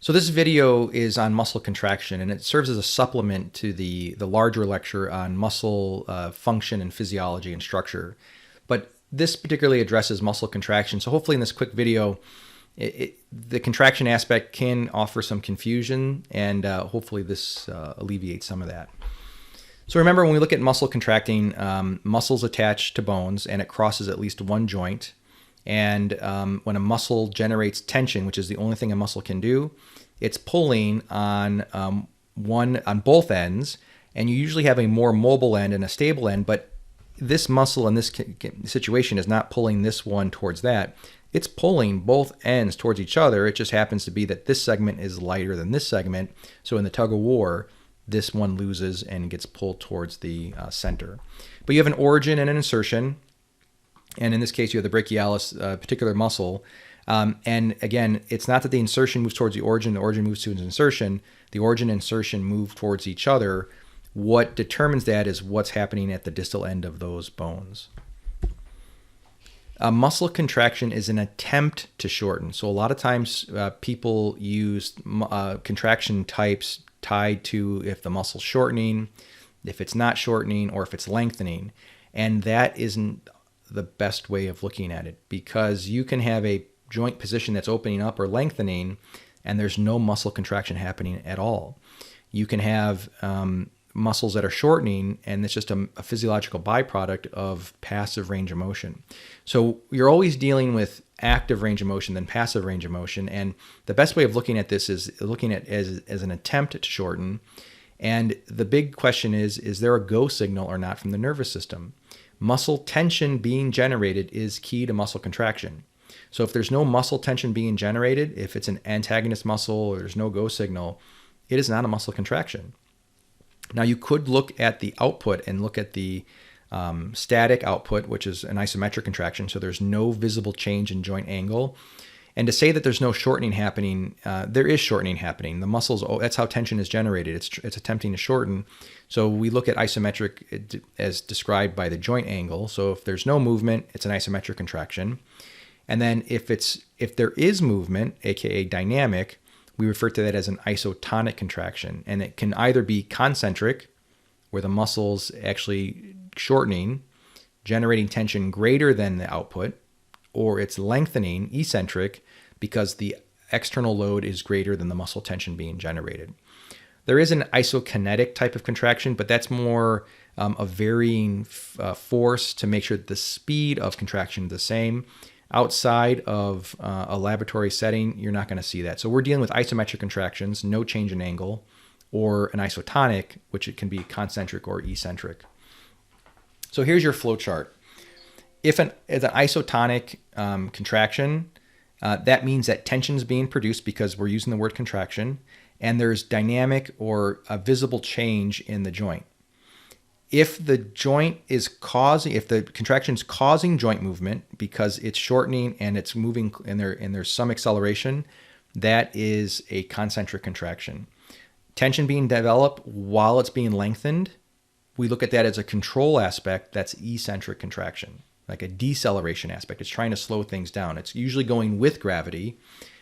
So this video is on muscle contraction, and it serves as a supplement to the larger lecture on muscle function and physiology and structure. But this particularly addresses muscle contraction. So hopefully in this quick video, the contraction aspect can offer some confusion, and hopefully this alleviates some of that. So remember, when we look at muscle contracting, muscles attach to bones, and it crosses at least one joint. And when a muscle generates tension, which is the only thing a muscle can do, it's pulling on both ends, and you usually have a more mobile end and a stable end. But this muscle in this situation is not pulling this one towards that. It's pulling both ends towards each other. It just happens to be that this segment is lighter than this segment. So in the tug of war, this one loses and gets pulled towards the center. But you have an origin and an insertion. And in this case, you have the brachialis, particular muscle. And again, it's not that the insertion moves towards the origin moves to its insertion. The origin and insertion move towards each other. What determines that is what's happening at the distal end of those bones. Muscle contraction is an attempt to shorten. So a lot of times people use contraction types tied to if the muscle's shortening, if it's not shortening, or if it's lengthening. And that isn't the best way of looking at it, because you can have a joint position that's opening up or lengthening and there's no muscle contraction happening at all. You can have muscles that are shortening, and it's just a physiological byproduct of passive range of motion. So you're always dealing with active range of motion than passive range of motion, and the best way of looking at this is looking at it as an attempt to shorten. And the big question is there a go signal or not from the nervous system? Muscle tension being generated is key to muscle contraction. So if there's no muscle tension being generated, if it's an antagonist muscle or there's no go signal, it is not a muscle contraction. Now you could look at the output and look at the static output, which is an isometric contraction. So there's no visible change in joint angle. And to say that there's no shortening happening, there is shortening happening. The muscles, that's how tension is generated. It's attempting to shorten. So we look at isometric as described by the joint angle. So if there's no movement, it's an isometric contraction. And then if there is movement, aka dynamic, we refer to that as an isotonic contraction. And it can either be concentric, where the muscle's actually shortening, generating tension greater than the output, or it's lengthening, eccentric, because the external load is greater than the muscle tension being generated. There is an isokinetic type of contraction, but that's more a varying force to make sure that the speed of contraction is the same. Outside of a laboratory setting, you're not going to see that. So we're dealing with isometric contractions, no change in angle, or an isotonic, which it can be concentric or eccentric. So here's your flow chart. If an isotonic contraction, that means that tension is being produced because we're using the word contraction, and there's dynamic or a visible change in the joint. If the contraction is causing joint movement because it's shortening and it's moving and there's some acceleration, that is a concentric contraction. Tension being developed while it's being lengthened, we look at that as a control aspect. That's eccentric contraction, like a deceleration aspect. It's trying to slow things down. It's usually going with gravity,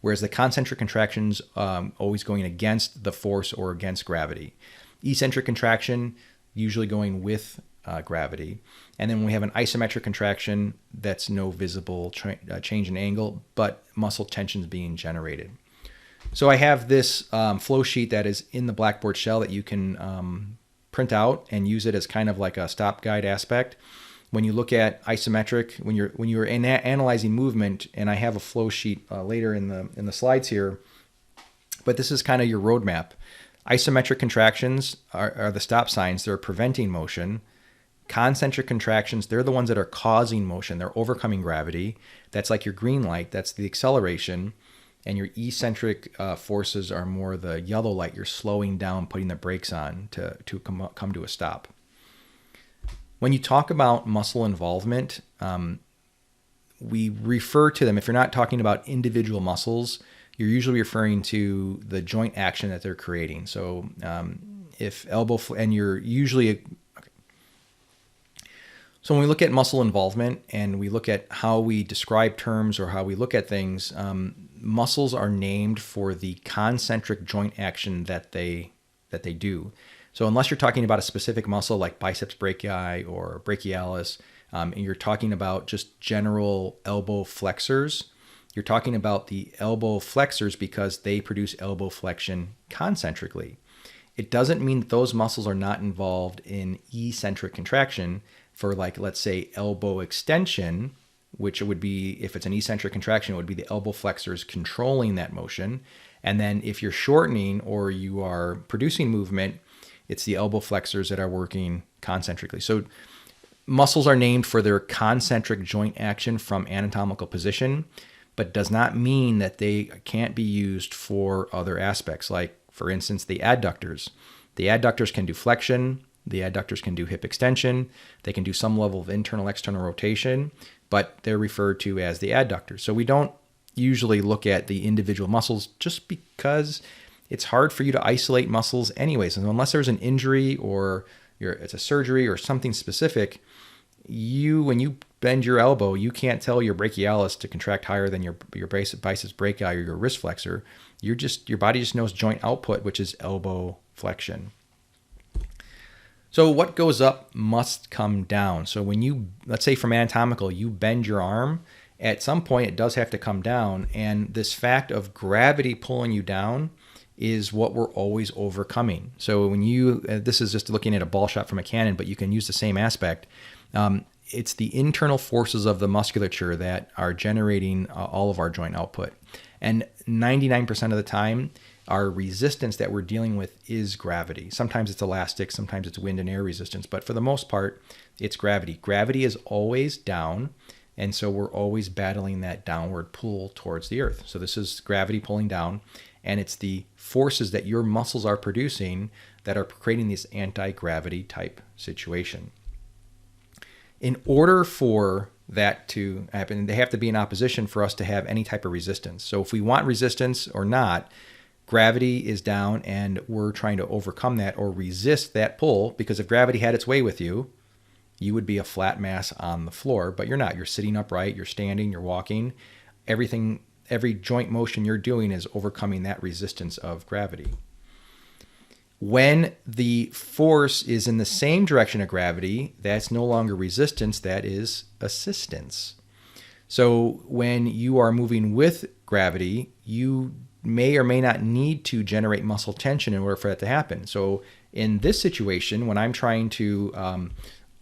whereas the concentric contraction's always going against the force or against gravity. Eccentric contraction, usually going with gravity. And then we have an isometric contraction, that's no visible change in angle, but muscle tension is being generated. So I have this flow sheet that is in the Blackboard shell that you can print out and use it as kind of like a stop guide aspect. When you look at isometric, when you're analyzing movement, and I have a flow sheet later in the slides here, but this is kind of your roadmap. Isometric contractions are the stop signs. They're preventing motion. Concentric contractions, they're the ones that are causing motion. They're overcoming gravity. That's like your green light. That's the acceleration. And your eccentric forces are more the yellow light. You're slowing down, putting the brakes on to come to a stop. When you talk about muscle involvement, we refer to them, if you're not talking about individual muscles, you're usually referring to the joint action that they're creating. So if and you're usually, okay. So when we look at muscle involvement and we look at how we describe terms or how we look at things, muscles are named for the concentric joint action that they do. So unless you're talking about a specific muscle like biceps brachii or brachialis, and you're talking about just general elbow flexors, you're talking about the elbow flexors because they produce elbow flexion concentrically. It doesn't mean that those muscles are not involved in eccentric contraction for, like, let's say elbow extension, which would be, if it's an eccentric contraction, it would be the elbow flexors controlling that motion. And then if you're shortening or you are producing movement, it's the elbow flexors that are working concentrically. So muscles are named for their concentric joint action from anatomical position, but does not mean that they can't be used for other aspects. Like, for instance, the adductors. The adductors can do flexion. The adductors can do hip extension. They can do some level of internal-external rotation, but they're referred to as the adductors. So we don't usually look at the individual muscles just because it's hard for you to isolate muscles anyways. And unless there's an injury or it's a surgery or something specific, when you bend your elbow, you can't tell your brachialis to contract higher than your biceps brachii or your wrist flexor. Your body just knows joint output, which is elbow flexion. So what goes up must come down. So when you, let's say from anatomical, you bend your arm, at some point it does have to come down. And this fact of gravity pulling you down is what we're always overcoming. So when this is just looking at a ball shot from a cannon, but you can use the same aspect. It's the internal forces of the musculature that are generating all of our joint output. And 99% of the time, our resistance that we're dealing with is gravity. Sometimes it's elastic, sometimes it's wind and air resistance, but for the most part, it's gravity. Gravity is always down, and so we're always battling that downward pull towards the earth. So this is gravity pulling down, and it's the forces that your muscles are producing that are creating this anti-gravity type situation. In order for that to happen, they have to be in opposition for us to have any type of resistance. So if we want resistance or not, gravity is down and we're trying to overcome that or resist that pull, because if gravity had its way with you, you would be a flat mass on the floor, but you're not. You're sitting upright, you're standing, you're walking. Every joint motion you're doing is overcoming that resistance of gravity. When the force is in the same direction of gravity, that's no longer resistance, that is assistance. So when you are moving with gravity, you may or may not need to generate muscle tension in order for that to happen. So in this situation, when I'm trying to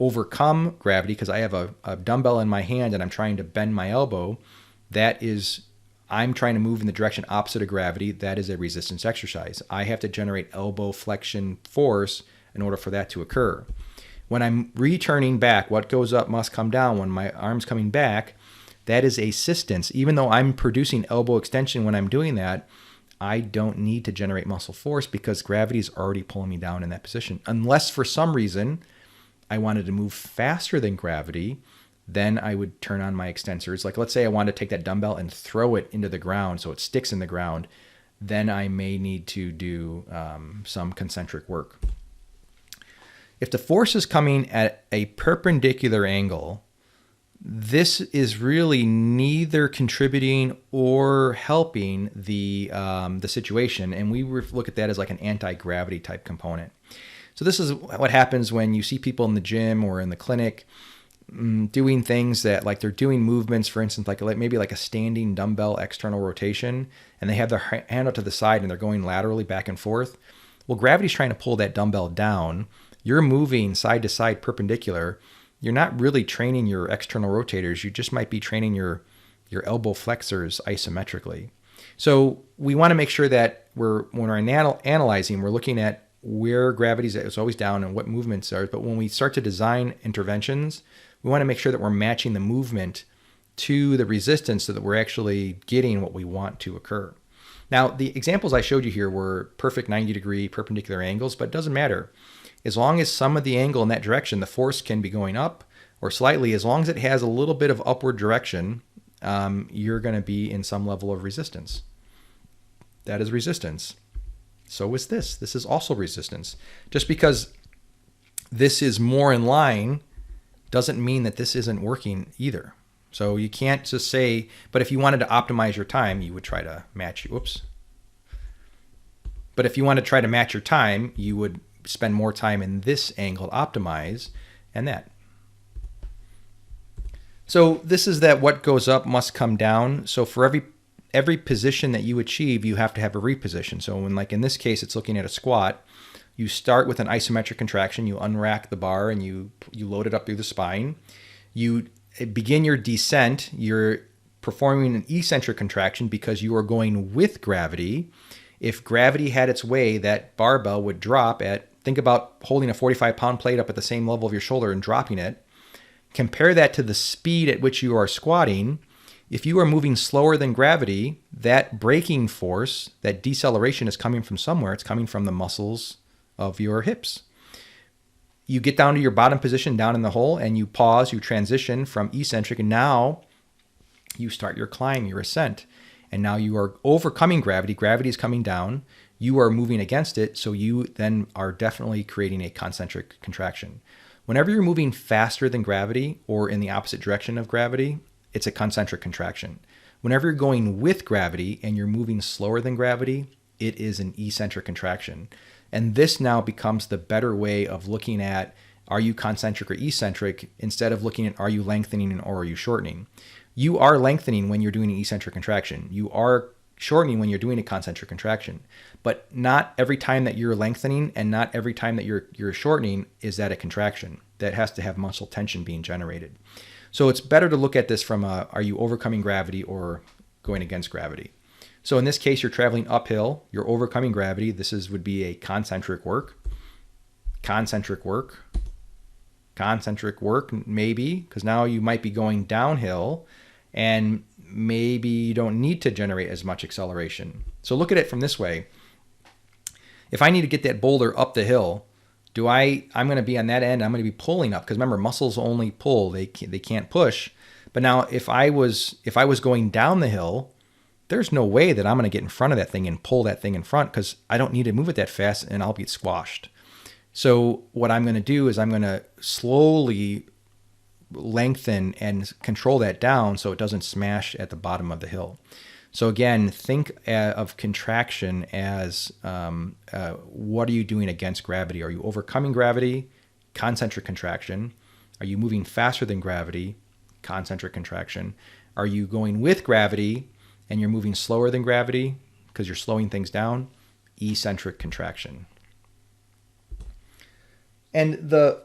overcome gravity, because I have a dumbbell in my hand and I'm trying to bend my elbow, I'm trying to move in the direction opposite of gravity. That is a resistance exercise. I have to generate elbow flexion force in order for that to occur. When I'm returning back, what goes up must come down. When my arm's coming back, that is assistance. Even though I'm producing elbow extension when I'm doing that, I don't need to generate muscle force because gravity is already pulling me down in that position. Unless for some reason I wanted to move faster than gravity, then I would turn on my extensors. Like, let's say I wanted to take that dumbbell and throw it into the ground so it sticks in the ground. Then I may need to do some concentric work. If the force is coming at a perpendicular angle, this is really neither contributing or helping the situation. And we look at that as like an anti-gravity type component. So this is what happens when you see people in the gym or in the clinic doing things that, like, they're doing movements, for instance, like maybe like a standing dumbbell external rotation, and they have their hand out to the side and they're going laterally back and forth. Well, gravity's trying to pull that dumbbell down. You're moving side to side perpendicular. You're not really training your external rotators. You just might be training your elbow flexors isometrically. So we want to make sure that when we're analyzing, we're looking at where gravity is always down and what movements are. But when we start to design interventions, we want to make sure that we're matching the movement to the resistance so that we're actually getting what we want to occur. Now, the examples I showed you here were perfect 90-degree perpendicular angles, but it doesn't matter. As long as some of the angle in that direction, the force can be going up or slightly, as long as it has a little bit of upward direction, you're going to be in some level of resistance. That is resistance. So is this. This is also resistance. Just because this is more in line doesn't mean that this isn't working either. So you can't just say, but if you wanted to optimize your time, you would try to match, whoops. But if you want to try to match your time, you would spend more time in this angle to optimize and that. So this is that what goes up must come down. So for every position that you achieve, you have to have a reposition. So when, like in this case, it's looking at a squat, you start with an isometric contraction, you unrack the bar and you load it up through the spine. You begin your descent, you're performing an eccentric contraction because you are going with gravity. If gravity had its way, that barbell would drop at, think about holding a 45-pound plate up at the same level of your shoulder and dropping it. Compare that to the speed at which you are squatting. If you are moving slower than gravity, that braking force, that deceleration is coming from somewhere. It's coming from the muscles of your hips. You get down to your bottom position down in the hole and you pause, you transition from eccentric, and now you start your climb, your ascent. And now you are overcoming gravity. Gravity is coming down. You are moving against it, so you then are definitely creating a concentric contraction. Whenever you're moving faster than gravity or in the opposite direction of gravity, it's a concentric contraction. Whenever you're going with gravity and you're moving slower than gravity, it is an eccentric contraction. And this now becomes the better way of looking at, are you concentric or eccentric, instead of looking at, are you lengthening or are you shortening? You are lengthening when you're doing an eccentric contraction. You are shortening when you're doing a concentric contraction. But not every time that you're lengthening and not every time that you're shortening is that a contraction. That has to have muscle tension being generated. So it's better to look at this from are you overcoming gravity or going against gravity? So in this case, you're traveling uphill, you're overcoming gravity. Would be a concentric work, concentric work, concentric work, maybe, because now you might be going downhill and maybe you don't need to generate as much acceleration. So look at it from this way. If I need to get that boulder up the hill, I'm going to be on that end, I'm going to be pulling up, because remember, muscles only pull, they can't push. But now if I was going down the hill, there's no way that I'm going to get in front of that thing and pull that thing in front, because I don't need to move it that fast and I'll be squashed. So what I'm going to do is I'm going to slowly lengthen and control that down so it doesn't smash at the bottom of the hill. So again, think of contraction as what are you doing against gravity? Are you overcoming gravity? Concentric contraction. Are you moving faster than gravity? Concentric contraction. Are you going with gravity and you're moving slower than gravity because you're slowing things down? Eccentric contraction. And the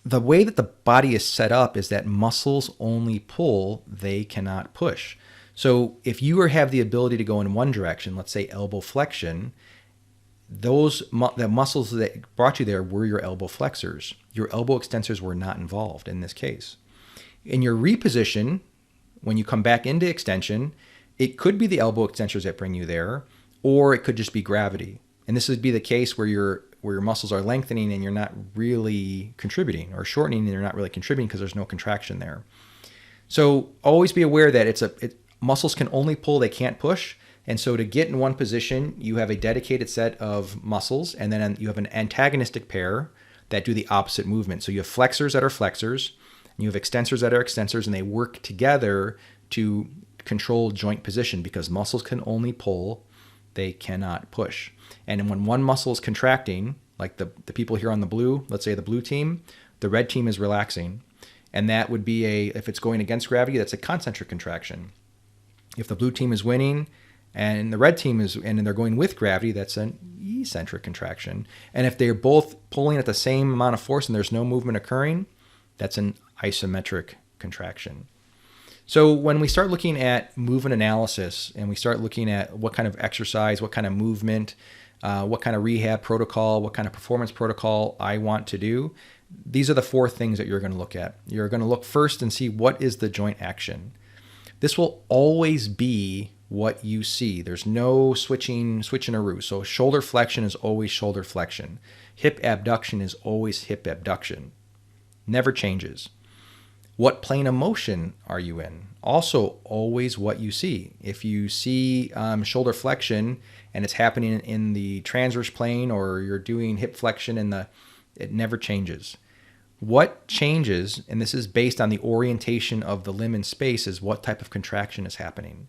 way that the body is set up is that muscles only pull, they cannot push. So if you have the ability to go in one direction, let's say elbow flexion, the muscles that brought you there were your elbow flexors. Your elbow extensors were not involved in this case. In your reposition, when you come back into extension, it could be the elbow extensors that bring you there, or it could just be gravity. And this would be the case where your muscles are lengthening and you're not really contributing, or shortening and you're not really contributing because there's no contraction there. So always be aware that muscles can only pull, they can't push. And so to get in one position, you have a dedicated set of muscles, and then you have an antagonistic pair that do the opposite movement. So you have flexors that are flexors, and you have extensors that are extensors, and they work together to control joint position, because muscles can only pull, they cannot push. And when one muscle is contracting, like the people here on the blue, let's say the blue team, the red team is relaxing. And that would be if it's going against gravity, that's a concentric contraction. If the blue team is winning and the red team and they're going with gravity, that's an eccentric contraction. And if they're both pulling at the same amount of force and there's no movement occurring, that's an isometric contraction. So when we start looking at movement analysis and we start looking at what kind of exercise, what kind of movement, what kind of rehab protocol, what kind of performance protocol I want to do, these are the four things that you're going to look at. You're going to look first and see what is the joint action. This will always be what you see. There's no switch-and-a-roo. So shoulder flexion is always shoulder flexion. Hip abduction is always hip abduction. Never changes. What plane of motion are you in? Also always what you see. If you see shoulder flexion and it's happening in the transverse plane, or you're doing hip flexion it never changes. what changes, and this is based on the orientation of the limb in space, is what type of contraction is happening.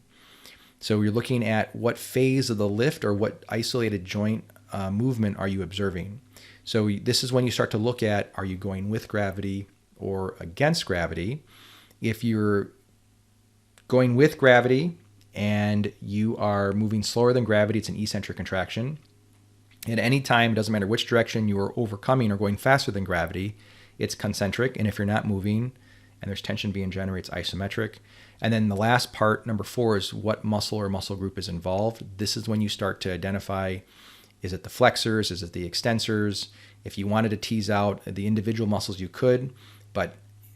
So you're looking at what phase of the lift or what isolated joint movement are you observing. So this is when you start to look at, are you going with gravity or against gravity? If you're going with gravity and you are moving slower than gravity, it's an eccentric contraction. At any time, it doesn't matter which direction you are overcoming or going faster than gravity, it's concentric. And if you're not moving and there's tension being generated, it's isometric. And then the last part, number 4, is what muscle or muscle group is involved. This is when you start to identify, is it the flexors? Is it the extensors? If you wanted to tease out the individual muscles, you could. But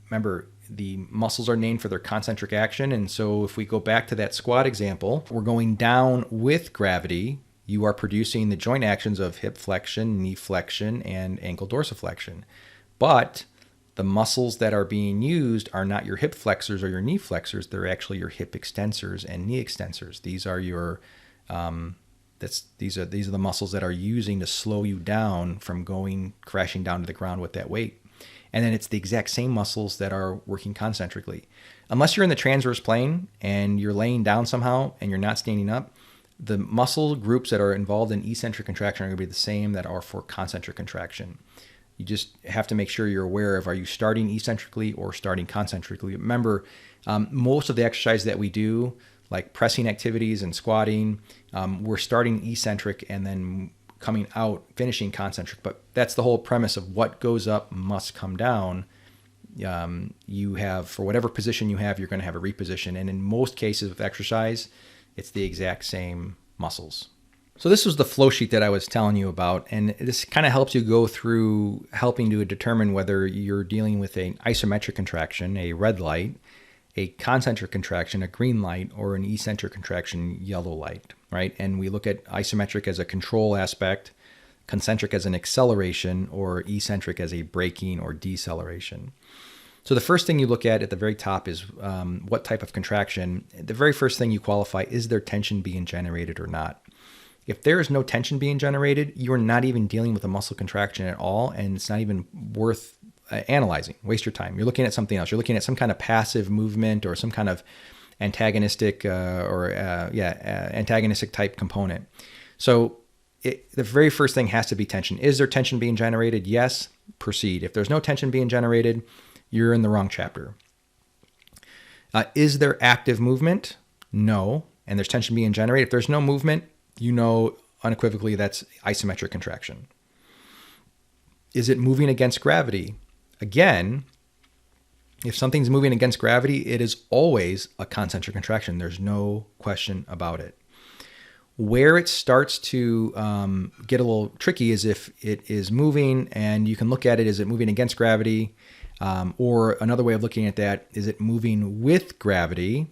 remember, the muscles are named for their concentric action. And so if we go back to that squat example, we're going down with gravity. You are producing the joint actions of hip flexion, knee flexion, and ankle dorsiflexion. But the muscles that are being used are not your hip flexors or your knee flexors. They're actually your hip extensors and knee extensors. These are your these are the muscles that are using to slow you down from going crashing down to the ground with that weight. And then it's the exact same muscles that are working concentrically. Unless you're in the transverse plane and you're laying down somehow and you're not standing up, the muscle groups that are involved in eccentric contraction are going to be the same that are for concentric contraction. You just have to make sure you're aware of, are you starting eccentrically or starting concentrically? Remember, most of the exercises that we do, like pressing activities and squatting, we're starting eccentric and then coming out, finishing concentric. But that's the whole premise of what goes up must come down. You have, for whatever position you have, you're going to have a reposition. And in most cases with exercise, it's the exact same muscles. So this was the flow sheet that I was telling you about, and this kind of helps you go through helping to determine whether you're dealing with an isometric contraction, a red light, a concentric contraction, a green light, or an eccentric contraction, yellow light, right? And we look at isometric as a control aspect, concentric as an acceleration, or eccentric as a braking or deceleration. So the first thing you look at the very top is what type of contraction. The very first thing you qualify, is there tension being generated or not? If there is no tension being generated, you're not even dealing with a muscle contraction at all, and it's not even worth analyzing. Waste your time. You're looking at something else. You're looking at some kind of passive movement or some kind of antagonistic antagonistic type component. So the very first thing has to be tension. Is there tension being generated? Yes, proceed. If there's no tension being generated, you're in the wrong chapter. Is there active movement? No. And there's tension being generated. If there's no movement, you know unequivocally that's isometric contraction. Is it moving against gravity? Again, if something's moving against gravity, it is always a concentric contraction. There's no question about it. Where it starts to get a little tricky is if it is moving and you can look at it, is it moving against gravity? Or another way of looking at that, is it moving with gravity?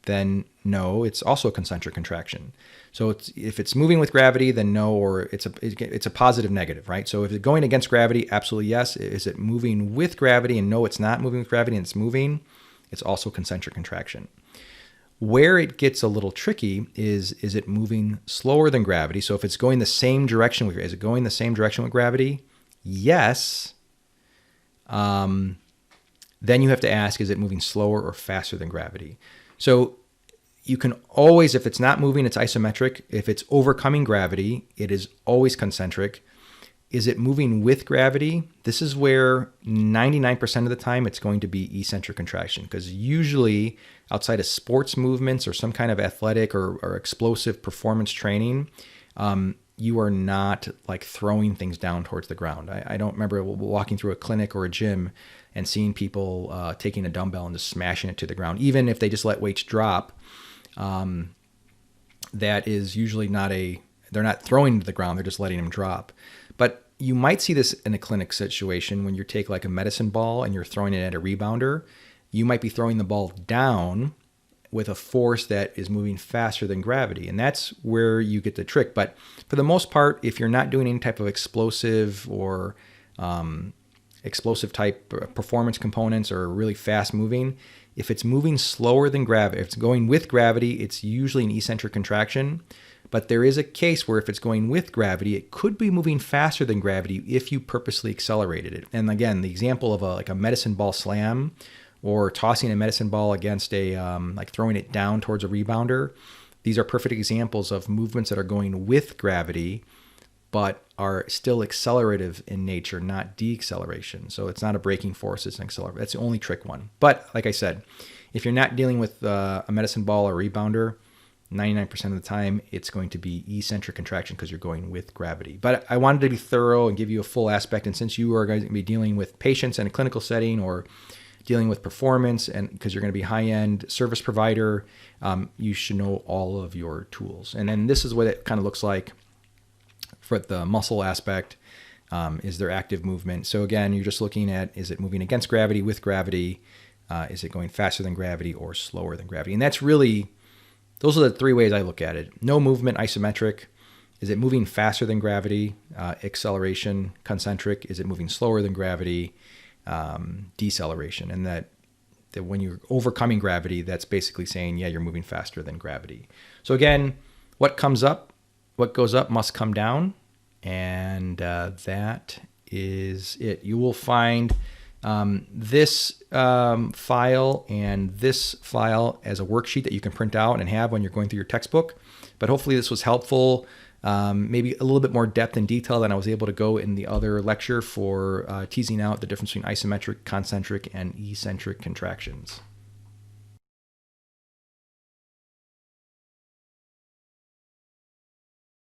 Then no, it's also a concentric contraction. So if it's moving with gravity, then no, or it's a positive negative, right? So if it's going against gravity, absolutely yes. Is it moving with gravity? And no, it's not moving with gravity and it's moving. It's also concentric contraction. Where it gets a little tricky is it moving slower than gravity? So if it's going the same direction is it going the same direction with gravity? Yes. Then you have to ask, is it moving slower or faster than gravity? So you can always, if it's not moving, it's isometric. If it's overcoming gravity, it is always concentric. Is it moving with gravity? This is where 99% of the time it's going to be eccentric contraction, because usually outside of sports movements or some kind of athletic or explosive performance training, you are not like throwing things down towards the ground. I don't remember walking through a clinic or a gym and seeing people taking a dumbbell and just smashing it to the ground. Even if they just let weights drop, that is usually they're not throwing to the ground, they're just letting them drop. But you might see this in a clinic situation when you take like a medicine ball and you're throwing it at a rebounder. You might be throwing the ball down with a force that is moving faster than gravity. And that's where you get the trick. But for the most part, if you're not doing any type of explosive or explosive type performance components or really fast moving, if it's moving slower than gravity, if it's going with gravity, it's usually an eccentric contraction. But there is a case where if it's going with gravity, it could be moving faster than gravity if you purposely accelerated it. And again, the example of like a medicine ball slam or tossing a medicine ball against like throwing it down towards a rebounder, these are perfect examples of movements that are going with gravity, but are still accelerative in nature, not deceleration. So it's not a braking force, it's an accelerator. That's the only trick one. But like I said, if you're not dealing with a medicine ball or rebounder, 99% of the time, it's going to be eccentric contraction because you're going with gravity. But I wanted to be thorough and give you a full aspect. And since you are going to be dealing with patients in a clinical setting or dealing with performance, and because you're going to be high-end service provider, you should know all of your tools. And then this is what it kind of looks like for the muscle aspect. Is there active movement? So again, you're just looking at, is it moving against gravity, with gravity? Is it going faster than gravity or slower than gravity? And that's really, those are the three ways I look at it. No movement, isometric. Is it moving faster than gravity? Acceleration, concentric. Is it moving slower than gravity? Deceleration. And that when you're overcoming gravity, that's basically saying, yeah, you're moving faster than gravity. So again, what comes up, what goes up must come down. And that is it. You will find this file and this file as a worksheet that you can print out and have when you're going through your textbook. But hopefully this was helpful. Maybe a little bit more depth and detail than I was able to go in the other lecture for teasing out the difference between isometric, concentric, and eccentric contractions.